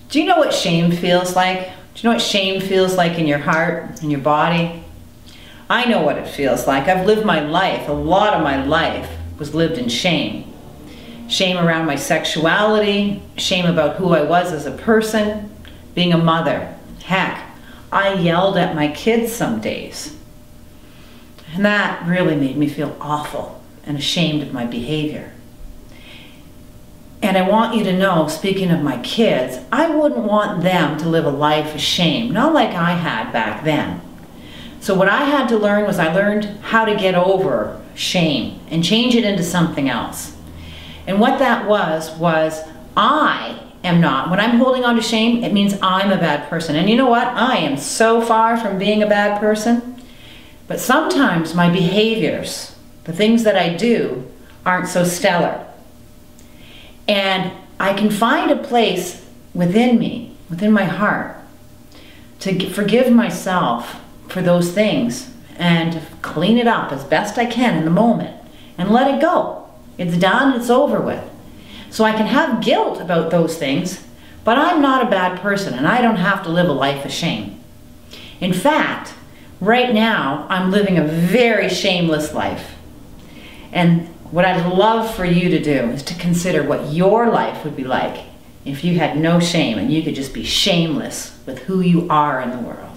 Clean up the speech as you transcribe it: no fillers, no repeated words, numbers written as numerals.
Do you know what shame feels like? Do you know what shame feels like in your heart, in your body? I know what it feels like. I've lived my life, a lot of my life was lived in shame. Shame around my sexuality, shame about who I was as a person, being a mother. Heck, I yelled at my kids some days. And that really made me feel awful and ashamed of my behavior. And I want you to know, speaking of my kids, I wouldn't want them to live a life of shame, not like I had back then. So what I had to learn was I learned how to get over shame and change it into something else. And what that was I am not, when I'm holding on to shame, it means I'm a bad person. And you know what? I am so far from being a bad person. But sometimes my behaviors, the things that I do, aren't so stellar. And I can find a place within me, within my heart, to forgive myself for those things and to clean it up as best I can in the moment and let it go. It's done, it's over with. So I can have guilt about those things, but I'm not a bad person and I don't have to live a life of shame. In fact, right now I'm living a very shameless life. And what I'd love for you to do is to consider what your life would be like if you had no shame and you could just be shameless with who you are in the world.